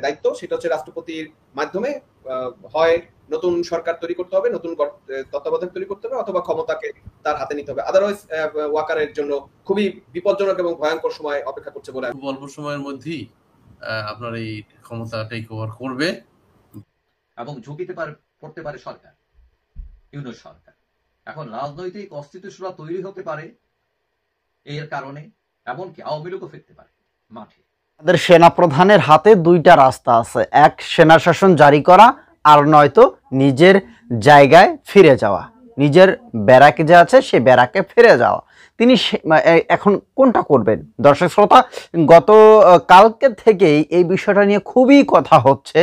দায়িত্ব, সেটা হচ্ছে রাষ্ট্রপতির মাধ্যমে হয় নতুন সরকার তৈরি করতে হবে, নতুন তত্ত্বাবধায়ক তৈরি করতে হবে, অথবা ক্ষমতাকে তার হাতে নিতে হবে। আদারওয়াইজ ওয়াকারের জন্য খুবই বিপজ্জনক এবং ভয়ঙ্কর সময় অপেক্ষা করছে বলে খুব অল্প সময়ের মধ্যেই আপনার এই ক্ষমতা টেক ওভার করবে এবং ঝুঁকিতে পড়তে পারে সরকার, ইউনূস সরকার। এখন রাজনৈতিক অস্থিতিশীলতা তৈরি হতে পারে এর কারণে, এমনকি আওয়ামী লীগও ফিরতে পারে মাঠে। আমাদের সেনাপ্রধানের হাতে দুইটা রাস্তা আছে, এক সেনা শাসন জারি করা, আর নয়তো নিজের জায়গায় ফিরে যাওয়া, নিজের ব্যারাকে যে আছে সে ব্যারাকে ফিরে যাওয়া। তিনি এখন কোনটা করবেন? দর্শক শ্রোতা, গত কালকে থেকেই এই বিষয়টা নিয়ে খুবই কথা হচ্ছে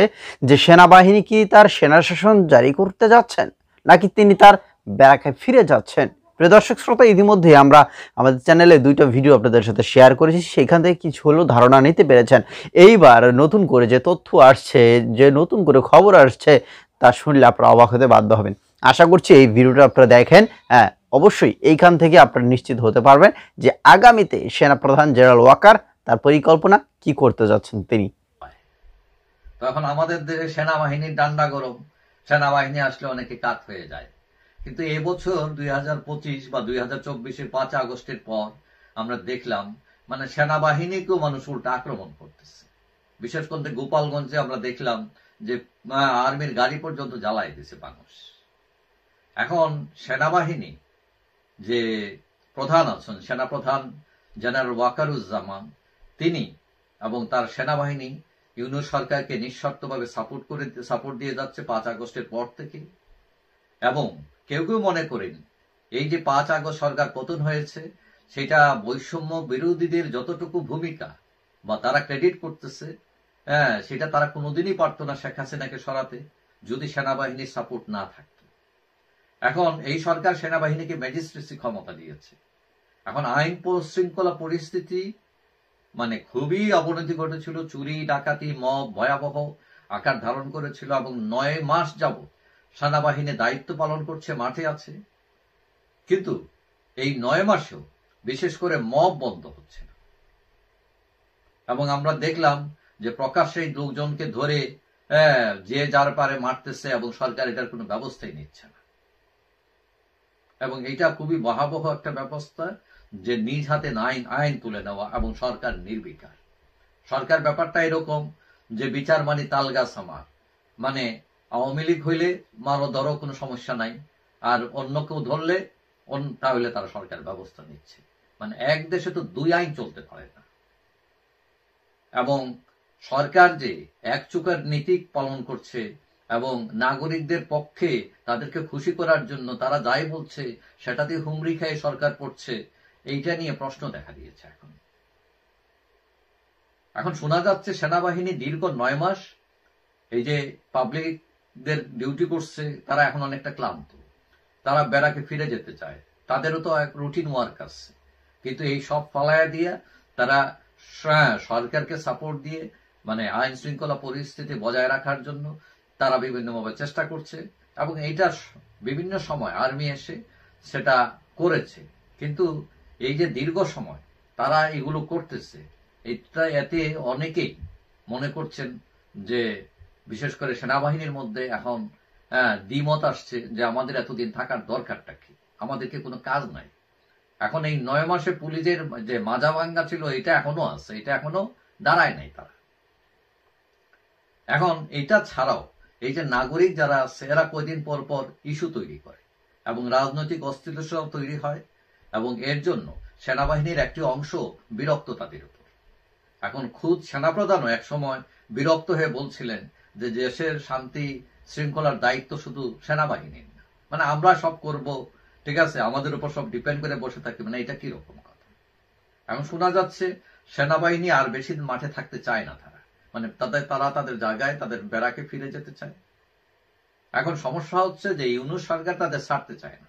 যে সেনাবাহিনী কি তার সেনা শাসন জারি করতে যাচ্ছেন নাকি তিনি তার ব্যারাকে ফিরে যাচ্ছেন। প্রিয় দর্শক শ্রোতা, ইতিমধ্যে আমরা আমাদের চ্যানেলে দুইটা ভিডিও আপনাদের সাথে শেয়ার করেছি, সেখান থেকে কিছু হলেও ধারণা নিতে পেরেছেন। এইবার নতুন করে যে তথ্য আসছে, যে নতুন করে খবর আসছে, তা শুনলে আপনারা অবাক হতে বাধ্য হবেন। আশা করছি এই ভিডিওটা আপনারা দেখেন। হ্যাঁ, অবশ্যই এইখান থেকে আপনারা নিশ্চিত হতে পারবেন যে আগামীতে সেনাপ্রধান জেনারেল ওয়াকার তার পরিকল্পনা কি করতে যাচ্ছেন তিনি। তখন আমাদের দেশে সেনাবাহিনীর ডান্ডা গরম, সেনাবাহিনী আসলে অনেকে কাত হয়ে যায়। কিন্তু এবছর 2025 বা 2024-এর 5 আগস্টের পর আমরা দেখলাম মানে সেনাবাহিনীকেও মানুষ উল্টা আক্রমণ করতেছে। বিশেষ করে গোপালগঞ্জে আমরা দেখলাম যে আর্মির গাড়ি পর্যন্ত জ্বালাই দিছে মানুষ। এখন সেনাবাহিনী যে প্রধান আছেন, সেনাপ্রধান জেনারেল ওয়াকারুজ্জামান, তিনি এবং তার সেনাবাহিনী ইউনূস সরকারকে নিঃশর্তভাবে সাপোর্ট দিয়ে যাচ্ছে 5 আগস্টের পর থেকে। এবং কেউ কেউ মনে করেন এই যে 5 আগস্ট সরকার পতন হয়েছে সেটা বৈষম্য বিরোধীদের যতটুকু ভূমিকা বা তারা ক্রেডিট করতেছে, সেটা তারা কোনোদিনই পারত না শেখ হাসিনাকে সরাতে যদি সেনাবাহিনীর সাপোর্ট না থাকত। এখন এই সরকার সেনাবাহিনীকে ম্যাজিস্ট্রেসি ক্ষমতা দিয়েছে। এখন আইন শৃঙ্খলা পরিস্থিতি মানে খুবই অবনতি ঘটেছিল, চুরি ডাকাতি মব ভয়াবহ আকার ধারণ করেছিল এবং 9 মাস যাবত সেনাবাহিনী দায়িত্ব পালন করছে, মাঠে আছে। কিন্তু এই 9 মাসেও বিশেষ করে মব বন্ধ হচ্ছে না। এবং আমরা দেখলাম যে প্রকাশ্যে লোকজনকে ধরে যে যার পারে মারতেছে এবং সরকার এটার কোনো ব্যবস্থাই নিচ্ছে না। এবং এটা খুবই ভয়াবহ একটা ব্যবস্থা যে নিজ হাতে আইন তুলে নেওয়া এবং সরকার নির্বিকার। সরকার ব্যাপারটা এরকম যে বিচার মানে তালগাছ আমার, মানে আওয়ামী লীগ হইলে মারো ধরো কোনো সমস্যা নাই, আর অন্য কেউ ধরলে তাহলে তারা সরকার ব্যবস্থা নিচ্ছে। মানে এক দেশে তো 2 আইন চলতে পারে না। এবং সরকার যে একচুকার নীতি পালন করছে এবং নাগরিকদের পক্ষে তাদেরকে খুশি করার জন্য তারা যাই বলছে সেটাতে হুমড়ি খেয়ে সরকার পড়ছে, এইটা নিয়ে প্রশ্ন দেখা দিয়েছে। এখন শোনা যাচ্ছে সেনাবাহিনী দীর্ঘ 9 মাস এই যে পাবলিকদের ডিউটি করছে, তারা এখন অনেকটা ক্লান্ত, তারা ব্যারাকে ফিরে যেতে চায়, তাদেরও তো এক রুটিন ওয়ার্ক আছে। কিন্তু এই সব ফালায়া দিয়ে তারা সরকারকে সাপোর্ট দিয়ে মানে আইন শৃঙ্খলা পরিস্থিতি বজায় রাখার জন্য তারা বিভিন্নভাবে চেষ্টা করছে। এবং এইটা বিভিন্ন সময় আর্মি এসে সেটা করেছে। কিন্তু এই যে দীর্ঘ সময় তারা এগুলো করতেছে, এতে অনেকেই মনে করছেন যে বিশেষ করে সেনাবাহিনীর মধ্যে এখন দ্বিমত আসছে যে আমাদের এতদিন থাকার দরকারটা কি, আমাদেরকে কোনো কাজ নাই। এখন এই 9 মাসে পুলিশের যে মাজা ভাঙ্গা ছিল এটা এখনো আছে, এটা এখনো দাঁড়ায় নাই তারা। এখন এটা ছাড়াও এই যে নাগরিক যারা আছে এরা কয়দিন পর পর ইস্যু তৈরি করে এবং রাজনৈতিক অস্থিরতা তৈরি হয় এবং এর জন্য সেনাবাহিনীর একটি অংশ বিরক্ত তাদের উপর। এখন খুদ সেনাপ্রধানও এক সময় বিরক্ত হয়ে বলছিলেন যে দেশের শান্তি শৃঙ্খলার দায়িত্ব শুধু সেনাবাহিনীর না, মানে আমরা সব করব, ঠিক আছে, আমাদের উপর সব ডিপেন্ড করে বসে থাকবে, মানে এটা কি রকম কথা। এখন শোনা যাচ্ছে সেনাবাহিনী আর বেশি দিন মাঠে থাকতে চায় না, মানে তারা তাদের জায়গায় তাদের ব্যারাকে ফিরে যেতে চায়। এখন সমস্যা হচ্ছে যে ইউনূস সরকার তাদের ছাড়তে চায় না।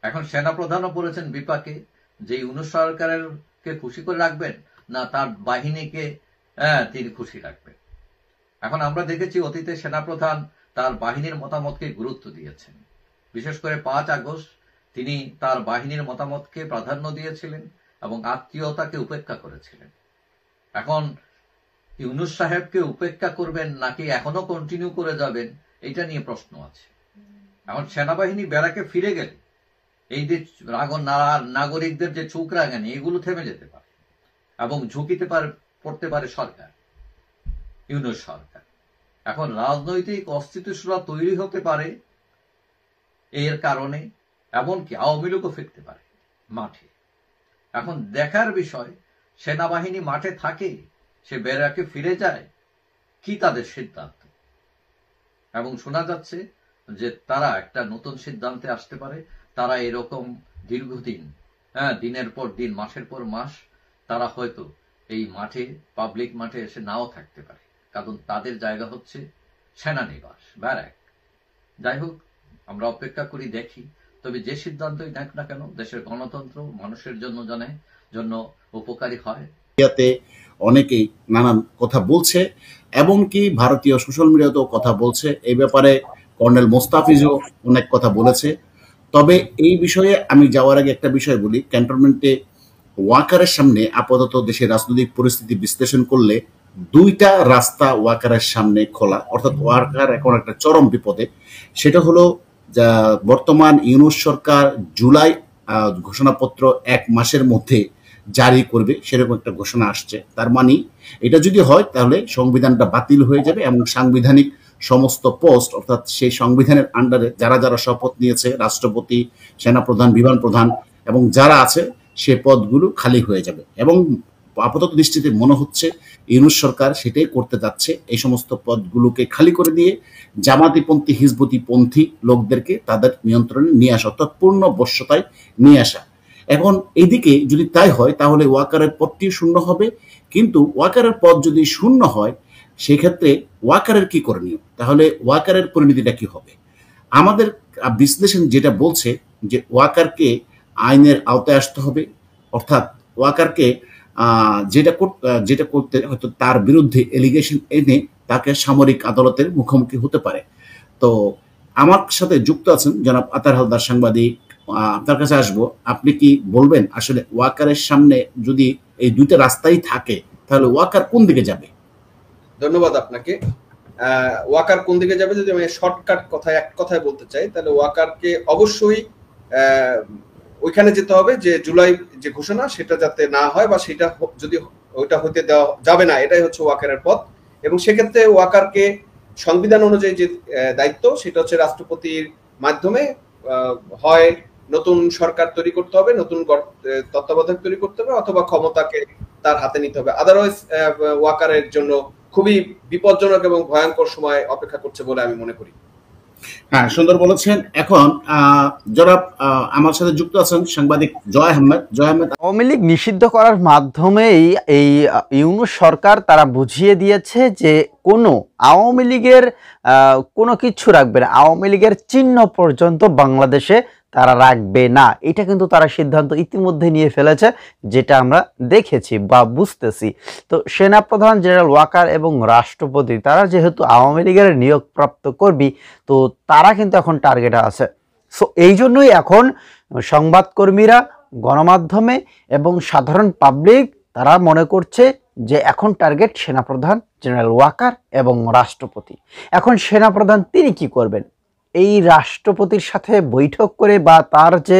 এখন সেনাপ্রধানও বলেছেন বিপাকে যে ইউনূস সরকারের কে খুশি করে রাখবেন না তার বাহিনীকে তিনি খুশি রাখবেন। এখন আমরা দেখেছি অতীতে সেনাপ্রধান তার বাহিনীর মতামতকে গুরুত্ব দিয়েছেন। বিশেষ করে 5 আগস্ট তিনি তার বাহিনীর মতামতকে প্রাধান্য দিয়েছিলেন এবং আত্মীয়তাকে উপেক্ষা করেছিলেন। এখন ইউনূস সাহেবকে উপেক্ষা করবেন নাকি এখনো কন্টিনিউ করে যাবেন, এটা নিয়ে প্রশ্ন আছে। এখন সেনাবাহিনী ব্যারাকে ফিরে গেলে এই যে নাগরিকদের যে চোখ রাঙানি, এগুলো থেমে যেতে পারে এবং ঝুঁকিতে পড়তে পারে সরকার, ইউনূস সরকার। এখন রাজনৈতিক অস্থিতিশীলতা তৈরি হতে পারে এর কারণে, এমনকি আওয়ামী লীগও ফিরতে পারে মাঠে। এখন দেখার বিষয়, সেনাবাহিনী মাঠে থাকে, সে ব্যারাকে ফিরে যায়, কি তাদের সিদ্ধান্ত। এবং শোনা যাচ্ছে যে তারা একটা নতুন সিদ্ধান্তে আসতে পারে। তারা এরকম দীর্ঘদিন, দিনের পর দিন, মাসের পর মাস তারা হয়তো এই মাঠে, পাবলিক মাঠে এসে নাও থাকতে পারে, কারণ তাদের জায়গা হচ্ছে সেনানিবাস, ব্যারাক। যাই হোক, আমরা অপেক্ষা করি, দেখি। তবে যে সিদ্ধান্তই নেক না কেন, দেশের গণতন্ত্র মানুষের জন্য উপকারী হয়। অনেকেই নানান কথা বলছে, এমনকি ভারতীয় সোশ্যাল মিডিয়াতেও কথা বলছে এই ব্যাপারে। কর্নেল মোস্তাফিজও অনেক কথা বলেছে। তবে এই বিষয়ে আমি যাওয়ার আগে একটা বিষয় বলি। ক্যান্টনমেন্টে ওয়াকারের সামনে আপাতত দেশের রাজনৈতিক পরিস্থিতি বিশ্লেষণ করলে দুইটা রাস্তা ওয়াকারের সামনে খোলা, অর্থাৎ ওয়াকার এখন একটা চরম বিপদে। সেটা হলো যা বর্তমান ইউনূস সরকার জুলাই ঘোষণাপত্র 1 মাসের মধ্যে জারি করবে, সেরকম একটা ঘোষণা আসছে। তার মানে এটা যদি হয় তাহলে সংবিধানটা বাতিল হয়ে যাবে এবং সাংবিধানিক সমস্ত পোস্ট, অর্থাৎ সেই সংবিধানের আন্ডারে যারা যারা শপথ নিয়েছে, রাষ্ট্রপতি, সেনাপ্রধান, বিমান প্রধান এবং যারা আছে, সে পদগুলো খালি হয়ে যাবে। এবং আপাতত দৃষ্টিতে মনে হচ্ছে ইউনূস সরকার সেটাই করতে যাচ্ছে, এই সমস্ত পদগুলোকে খালি করে দিয়ে জামাতিপন্থী, হিজবুতিপন্থী লোকদেরকে তাদের নিয়ন্ত্রণে নিয়ে আসা, অর্থাৎ পূর্ণ বশ্যতায় নিয়ে আসা। এখন এইদিকে যদি তাই হয় তাহলে ওয়াকারের পদটি শূন্য হবে। কিন্তু ওয়াকারের পদ যদি শূন্য হয়, সেক্ষেত্রে ওয়াকারের কি করণীয়, তাহলে ওয়াকারের পরিণতিটা কি হবে? আমাদের বিশ্লেষণ যেটা বলছে যে ওয়াকারকে আইনের আওতায় আসতে হবে, অর্থাৎ ওয়াকারকে যেটা করতে হয়তো তার বিরুদ্ধে এলিগেশন এনে তাকে সামরিক আদালতের মুখোমুখি হতে পারে। তো আমার সাথে যুক্ত আছেন জনাব আতার হালদার, সাংবাদিক। আপনার কাছে আসবো, আপনি কি বলবেন আসলে ওয়াকারের সামনে যদি এই দুইটা রাস্তাই থাকে তাহলে ওয়াকার কোন দিকে যাবে? ধন্যবাদ আপনাকে। ওয়াকার কোন দিকে যাবে, যদি আমি শর্টকাট এক কথায় বলতে চাই, তাহলে ওয়াকারকে অবশ্যই ওইখানে যেতে হবে যে জুলাই যে ঘোষণা, সেটা যাতে না হয়, বা সেটা যদি ওইটা হতে দেওয়া যাবে না, এটাই হচ্ছে ওয়াকারের পথ। এবং সেক্ষেত্রে ওয়াকারকে সংবিধান অনুযায়ী যে দায়িত্ব, সেটা হচ্ছে রাষ্ট্রপতির মাধ্যমে হয় নতুন সরকার তৈরি করতে হবে, নতুন তত্ত্বাবধায়ক তৈরি করতে হবে, অথবা ক্ষমতাকে তার হাতে নিতে হবে। আদারওয়াইজ ওয়াকারের জন্য খুবই বিপজ্জনক এবং ভয়ঙ্কর সময় অপেক্ষা করছে বলে আমি মনে করি। হ্যাঁ, সুন্দর বলেছেন। এখন জনাব আমার সাথে যুক্ত আছেন সাংবাদিক জয় আহমেদ। আওয়ামী লীগ নিষিদ্ধ করার মাধ্যমেই এই ইউনূস সরকার তারা বুঝিয়ে দিয়েছে যে কোনো আওয়ামী লীগের কোনো কিছু রাখবে না, আওয়ামী লীগের চিহ্ন পর্যন্ত বাংলাদেশে তারা রাখবে না। এটা কিন্তু তারা সিদ্ধান্ত ইতিমধ্যে নিয়ে ফেলেছে, যেটা আমরা দেখেছি বা বুঝতেছি। তো সেনাপ্রধান জেনারেল ওয়াকার এবং রাষ্ট্রপতি তারা যেহেতু আওয়ামী লীগের নিয়োগপ্রাপ্ত কর্মী, তো তারা কিন্তু এখন টার্গেটে আছে। সো এই জন্যই এখন সংবাদকর্মীরা, গণমাধ্যমে এবং সাধারণ পাবলিক তারা মনে করছে যে এখন টার্গেট সেনাপ্রধান জেনারেল ওয়াকার এবং রাষ্ট্রপতি। এখন সেনাপ্রধান তিনি কি করবেন? এই রাষ্ট্রপতির সাথে বৈঠক করে, বা তার যে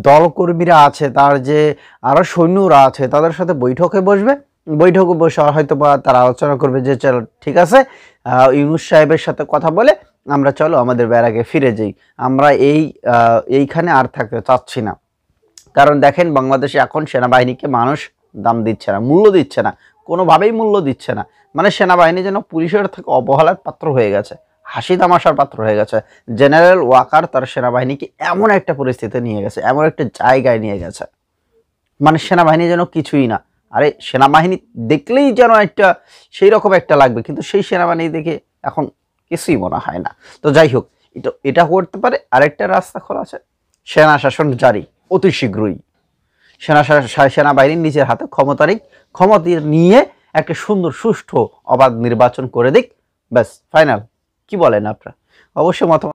দলকর্মীরা আছে, তার যে আরো সৈন্যরা আছে, তাদের সাথে বৈঠকে বসবে। বৈঠকে বসে হয়তো বা তারা আলোচনা করবে যে চলো ঠিক আছে, ইউনূস সাহেবের সাথে কথা বলে আমরা চলো আমাদের ব্যারাকে ফিরে যাই, আমরা এইখানে আর থাকতে চাচ্ছি না। কারণ দেখেন, বাংলাদেশে এখন সেনাবাহিনীকে মানুষ দাম দিচ্ছে না, মূল্য দিচ্ছে না, কোনোভাবেই মূল্য দিচ্ছে না। মানে সেনাবাহিনী যেন পুলিশের থেকে অবহেলার পাত্র হয়ে গেছে, হাসি তামাশার পাত্র হয়ে গেছে। জেনারেল ওয়াকার তার সেনাবাহিনীকে এমন একটা পরিস্থিতি নিয়ে গেছে, এমন একটা জায়গায় নিয়ে গেছে, মানে সেনাবাহিনী যেন কিছুই না। আরে সেনাবাহিনী দেখলেই যেন একটা সেই রকম একটা লাগবে, কিন্তু সেই সেনাবাহিনী দেখে এখন কিছুই মনে হয় না। তো যাই হোক, এটা করতে পারে। আরেকটা রাস্তা খোলা আছে, সেনা শাসন জারি অতি শীঘ্রই। সেনাবাহিনীর নিজের হাতে ক্ষমতা নিয়ে একটা সুন্দর সুষ্ঠু অবাধ নির্বাচন করে দিক, ব্যাস ফাইনাল। কি বলেন আপনারা? অবশ্যই মতামত